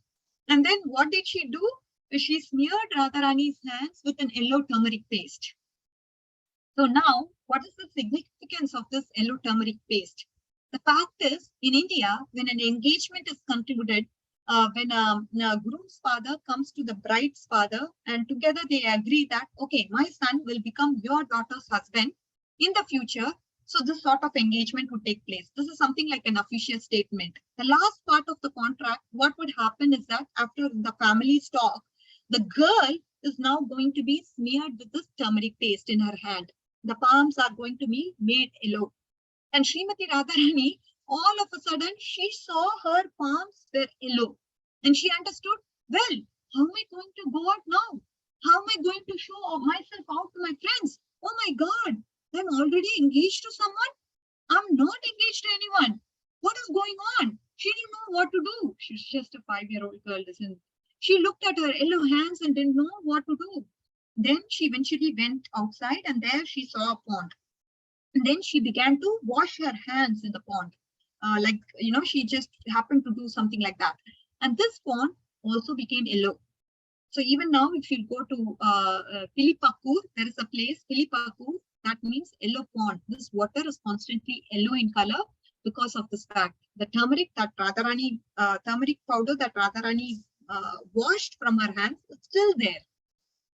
Speaker 3: and then what did she do? She smeared Radharani's hands with an yellow turmeric paste. So now, what is the significance of this yellow turmeric paste? The fact is, in India, when an engagement is concluded, when a groom's father comes to the bride's father, and together they agree that, okay, my son will become your daughter's husband in the future. So this sort of engagement would take place. This is something like an official statement. The last part of the contract, what would happen is that after the family's talk, the girl is now going to be smeared with this turmeric paste in her hand. The palms are going to be made yellow. And Srimati Radharani, all of a sudden, she saw her palms were yellow. And she understood, well, how am I going to go out now? How am I going to show myself out to my friends? Oh my God, I'm already engaged to someone. I'm not engaged to anyone. What is going on? She didn't know what to do. She's just a 5-year-old girl, isn't she? Looked at her yellow hands and didn't know what to do. Then she eventually went outside, and there she saw a pond. And then she began to wash her hands in the pond. She just happened to do something like that. And this pond also became yellow. So even now, if you go to Pilipakkur, there is a place, Pilipakkur, that means yellow pond. This water is constantly yellow in color because of this fact. The turmeric powder that Radharani washed from her hands is still there.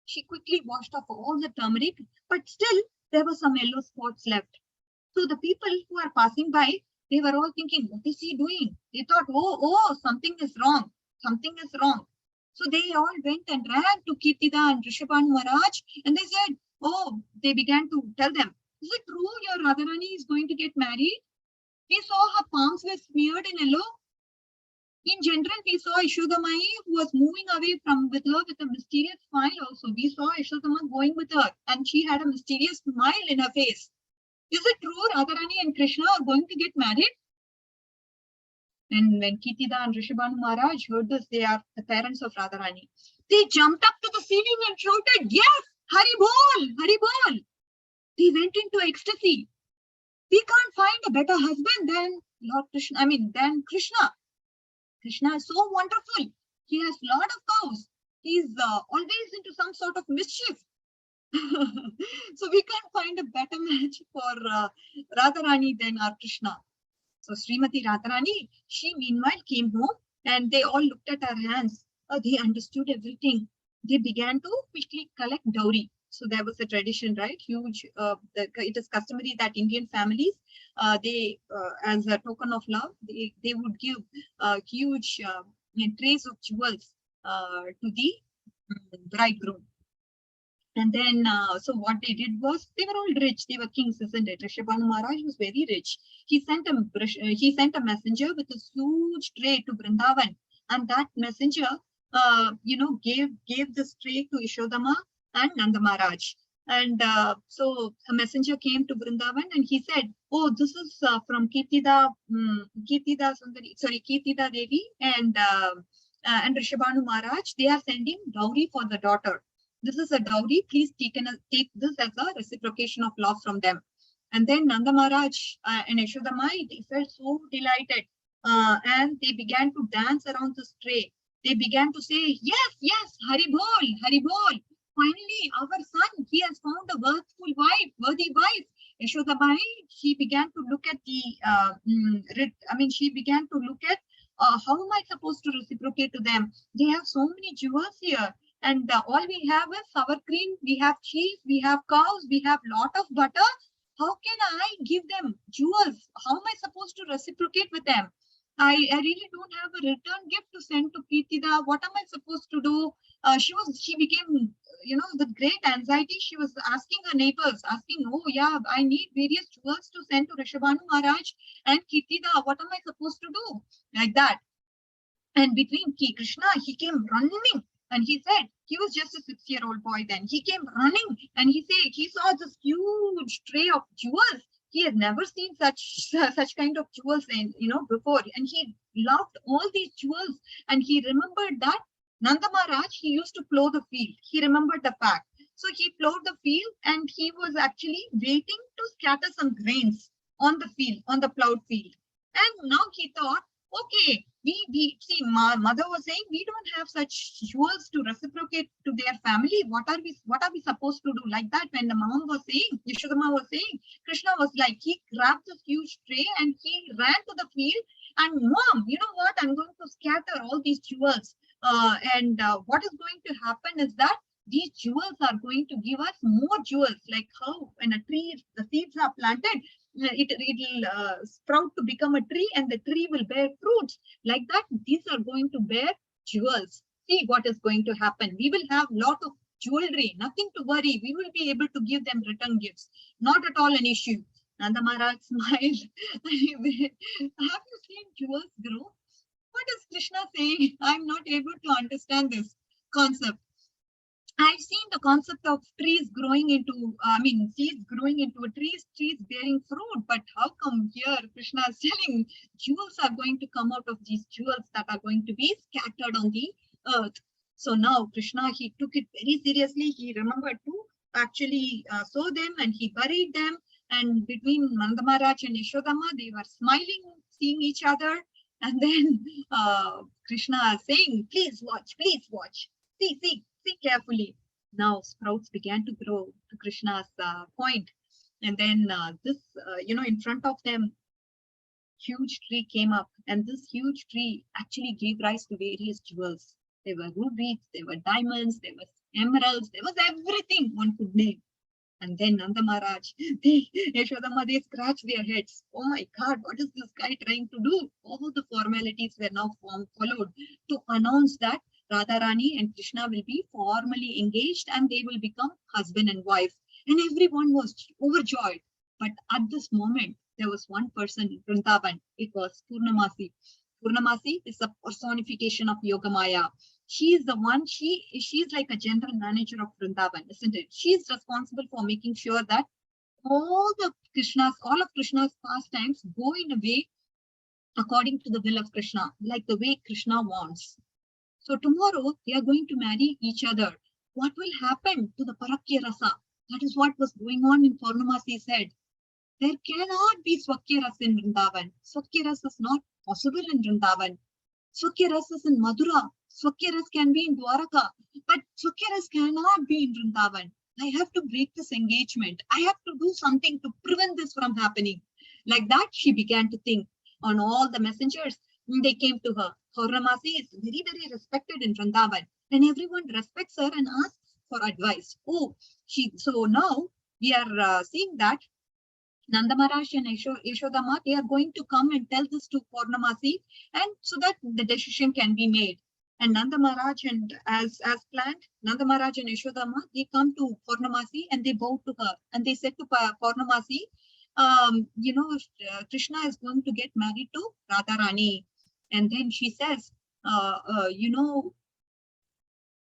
Speaker 3: She quickly washed off all the turmeric, but still there were some yellow spots left. So the people who are passing by, they were all thinking, what is he doing? They thought, oh, something is wrong. Something is wrong. So they all went and ran to Kirtida and Rishabhan Maharaj, and they said, they began to tell them, Is it true your Radharani is going to get married? We saw her palms were smeared in yellow. In general, we saw Yashodamai who was moving away from with her with a mysterious smile also. We saw Yashodama going with her and she had a mysterious smile in her face. Is it true Radharani and Krishna are going to get married? And when Kitida and Rishabhanu Maharaj heard this, they are the parents of Radharani. They jumped up to the ceiling and shouted, yes, Hari Bol, Hari Bol. They went into ecstasy. We can't find a better husband than Lord Krishna, than Krishna. Krishna is so wonderful. He has a lot of cows. He's always into some sort of mischief. So we can't find a better match for Radharani than our Krishna. So Srimati Radharani, she meanwhile came home and they all looked at her hands. They understood everything. They began to quickly collect dowry. So there was a tradition, right? Huge. It is customary that Indian families, as a token of love, they would give huge trays of jewels to the bridegroom. And then, so what they did was, they were all rich. They were kings, isn't it? Rishabhanu Maharaj was very rich. He sent a messenger with a huge tray to Vrindavan, and that messenger, gave this tray to Yashodama and Nanda Maharaj. And so a messenger came to Vrindavan and he said, "Oh, this is from Kirtida Devi and Rishabhanu Maharaj. They are sending dowry for the daughter. This is a dowry. Please take this as a reciprocation of love from them." And then Nanda Maharaj and Yashodamai, they felt so delighted, and they began to dance around this tray. They began to say, "Yes, yes, Hari Bol, Hari Bol. Finally, our son, he has found a worthy wife." Yashodamai, she began to look at how am I supposed to reciprocate to them? They have so many jewels here. And all we have is sour cream, we have cheese, we have cows, we have lot of butter. How can I give them jewels? How am I supposed to reciprocate with them? I really don't have a return gift to send to Kirtida. What am I supposed to do? She became, with great anxiety. She was asking her neighbors, "Oh yeah, I need various jewels to send to Rishabhanu Maharaj and Kirtida. What am I supposed to do?" Like that. And between Krishna, he came running. And he said, he was just a 6-year-old boy then. He came running and he said he saw this huge tray of jewels. He had never seen such kind of jewels before. And he loved all these jewels. And he remembered that Nanda Maharaj, he used to plow the field. He remembered the fact. So he plowed the field and he was actually waiting to scatter some grains on the field, on the plowed field. And now he thought, okay, we see, mother was saying we don't have such jewels to reciprocate to their family. What are we supposed to do? Like that, when the mom was saying, Yashodama was saying, Krishna was like, he grabbed this huge tray and he ran to the field and, "Mom, you know what? I'm going to scatter all these jewels. What is going to happen is that these jewels are going to give us more jewels, like how when a tree, the seeds are planted, it'll sprout to become a tree and the tree will bear fruits. Like that, these are going to bear jewels. See what is going to happen. We will have lot of jewelry, nothing to worry. We will be able to give them return gifts. Not at all an issue." Nanda Maharaj smiled. Have you seen jewels grow? What is Krishna saying? I'm not able to understand this concept. I've seen the concept of trees growing into, seeds growing into a trees bearing fruit. But how come here Krishna is telling jewels are going to come out of these jewels that are going to be scattered on the earth? So now Krishna, he took it very seriously. He remembered to actually sow them and he buried them. And between Nanda Maharaj and Yashodama, they were smiling, seeing each other. And then Krishna is saying, "Please watch, please watch. See carefully." Now sprouts began to grow to Krishna's point. And then in front of them, huge tree came up. And this huge tree actually gave rise to various jewels. There were rubies, there were diamonds, there was emeralds, there was everything one could name. And then Nanda Maharaj, Yashodama, they scratched their heads. Oh my God, what is this guy trying to do? All the formalities were now followed to announce that Radharani and Krishna will be formally engaged and they will become husband and wife. And everyone was overjoyed. But at this moment, there was one person in Vrindavan. It was Purnamasi. Purnamasi is the personification of Yogamaya. She is the one, she is like a general manager of Vrindavan, isn't it? She is responsible for making sure that all of Krishna's pastimes go in a way according to the will of Krishna, like the way Krishna wants. So tomorrow they are going to marry each other. What will happen to the Parakya Rasa? That is what was going on in Purnamasi's head. There cannot be Swakya Rasa in Vrindavan. Swakya Rasa is not possible in Vrindavan. Swakya Rasa is in Madura. Swakya Rasa can be in Dwaraka. But Swakya Rasa cannot be in Vrindavan. I have to break this engagement. I have to do something to prevent this from happening. Like that, she began to think on all the messengers. They came to her. Purnamasi is very, very respected in Vrindavan. And everyone respects her and asks for advice. So now we are seeing that Nanda Maharaj and Yashodama, they are going to come and tell this to Purnamasi, and so that the decision can be made. And Nanda Maharaj, and as planned, Nanda Maharaj and Yashodama, they come to Purnamasi and they bow to her. And they said to Purnamasi, Krishna is going to get married to Radharani. And then she says,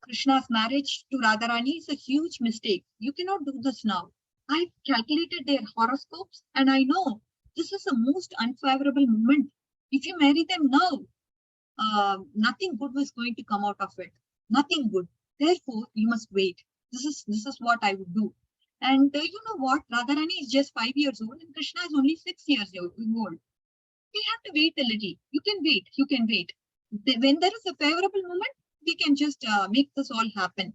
Speaker 3: Krishna's marriage to Radharani is a huge mistake. You cannot do this now. I calculated their horoscopes and I know this is a most unfavorable moment. If you marry them now, nothing good is going to come out of it. Nothing good. Therefore, you must wait. This is what I would do. And you know what? Radharani is just 5 years old and Krishna is only 6 years old. We have to wait a little. You can wait. When there is a favorable moment, we can just make this all happen.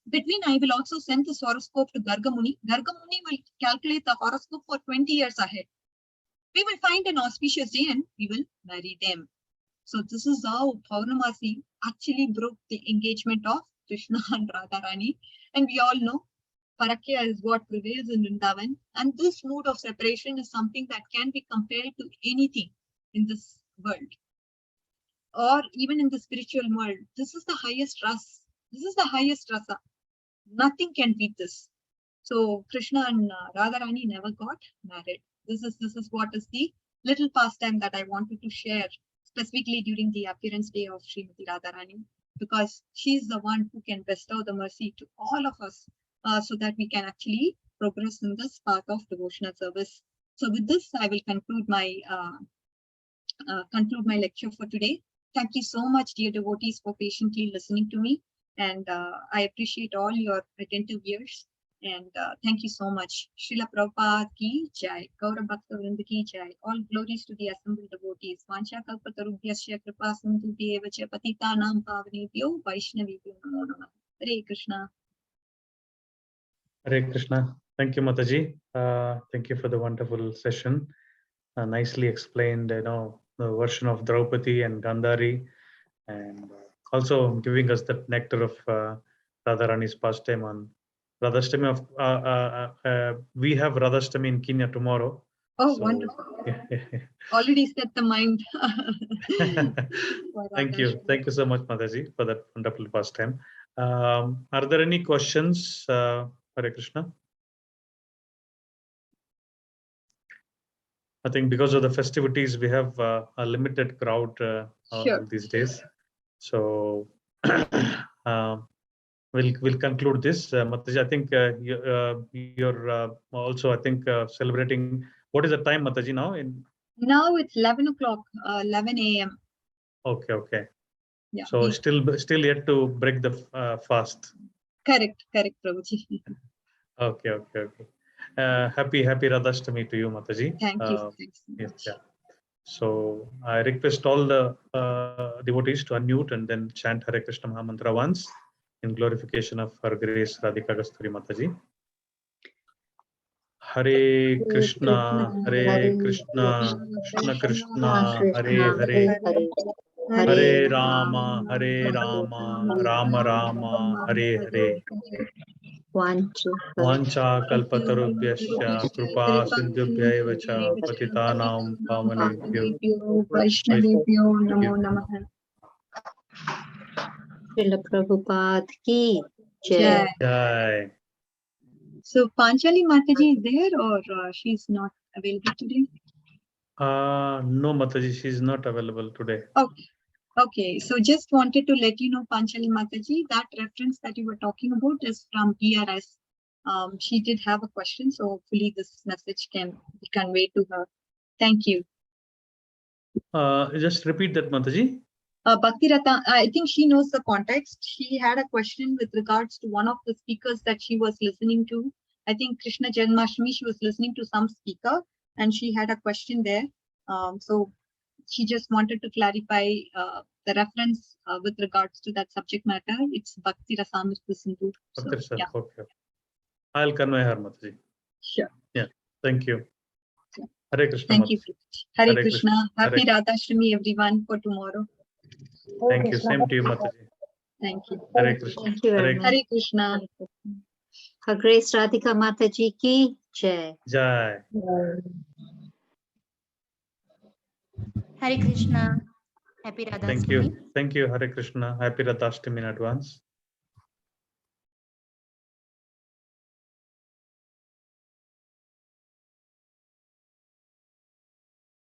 Speaker 3: Between, I will also send this horoscope to Gargamuni. Gargamuni will calculate the horoscope for 20 years ahead. We will find an auspicious day and we will marry them. So this is how Purnamasi actually broke the engagement of Krishna and Radharani. And we all know Parakya is what prevails in Vrindavan. And this mood of separation is something that can be compared to anything in this world. Or even in the spiritual world. This is the highest rasa. This is the highest rasa. Nothing can beat this. So Krishna and Radharani never got married. This is what is the little pastime that I wanted to share specifically during the appearance day of Srimati Radharani, because she is the one who can bestow the mercy to all of us so that we can actually progress in this path of devotional service. So with this, I will conclude my lecture for today. Thank you so much, dear devotees, for patiently listening to me. And I appreciate all your attentive ears. And thank you so much. Srila Prabhupada ki jai. Gaura Bhakta Vrinda ki jai. All glories to the assembled devotees. Vancha kalpatarubhyasya kripa sindhu devacha patitanam pavanebhyo vaishnavibhyo namo namah. Hare Krishna.
Speaker 2: Hare Krishna. Thank you, Mataji. Thank you for the wonderful session. Nicely explained, the version of Draupadi and Gandhari, and also giving us that nectar of Radharani's pastime on Radhashtami. We have Radhashtami in Kenya tomorrow.
Speaker 3: Oh, so, wonderful. Already set the mind.
Speaker 2: Thank you. Thank you so much, Mataji, for that wonderful pastime. Are there any questions? Hare Krishna. I think because of the festivities, we have a limited crowd these days. So we'll conclude this. Mataji, I think you're also, I think, celebrating. What is the time, Mataji, now?
Speaker 3: Now it's 11 o'clock, 11 a.m.
Speaker 2: Okay.
Speaker 3: Yeah.
Speaker 2: So still yet to break the fast.
Speaker 3: Correct, Prabhuji.
Speaker 2: Okay. Happy Radhashtami to you, Mataji.
Speaker 3: Thank you. Thanks so much.
Speaker 2: Yeah. So I request all the devotees to unmute and then chant Hare Krishna Mahamantra once in glorification of Her Grace Radhika Kasturi Mataji. Hare Krishna, Krishna Krishna, Hare, Hare Rama, Rama Rama, Hare Hare. Vancha kalpatarubhyasya kripa sindhubhya eva cha patitanam pavanebhyo
Speaker 3: vaishnavibhyo namo namah.
Speaker 4: Srila Prabhupada ki
Speaker 3: Jai.
Speaker 2: Jai.
Speaker 3: So Panchali Mataji is there or she's not available today?
Speaker 2: No, Mataji, she's not available today.
Speaker 3: Okay. Okay, so just wanted to let you know, Panchali Mataji, that reference that you were talking about is from BRS. She did have a question, so hopefully this message can be conveyed to her. Thank you.
Speaker 2: Just repeat that, Mataji.
Speaker 3: Bhakti Rata, I think she knows the context. She had a question with regards to one of the speakers that she was listening to. I think Krishna Janmashtami, she was listening to some speaker and she had a question there. So she just wanted to clarify the reference with regards to that subject matter. It's Bhakti Rasamrita Sindhu. So,
Speaker 2: Okay,
Speaker 3: yeah.
Speaker 2: okay. I'll convey her, Mataji.
Speaker 3: Sure.
Speaker 2: Yeah, thank you. Hare Krishna.
Speaker 3: Thank you. Hare
Speaker 2: Hare
Speaker 3: Krishna.
Speaker 2: Krishna.
Speaker 3: Happy
Speaker 2: Hare-
Speaker 3: Radhashtami, everyone, for tomorrow.
Speaker 2: Thank you. Same to you, Mataji.
Speaker 3: Thank you.
Speaker 2: Hare Krishna.
Speaker 4: Thank you very
Speaker 2: Hare
Speaker 4: much.
Speaker 3: Hare Krishna.
Speaker 4: Her Grace Radhika Mataji ki jai.
Speaker 2: Jai.
Speaker 5: Hare Krishna. Happy Radha
Speaker 2: Thank you. Thank you, Hare Krishna. Happy Radhashtami in advance.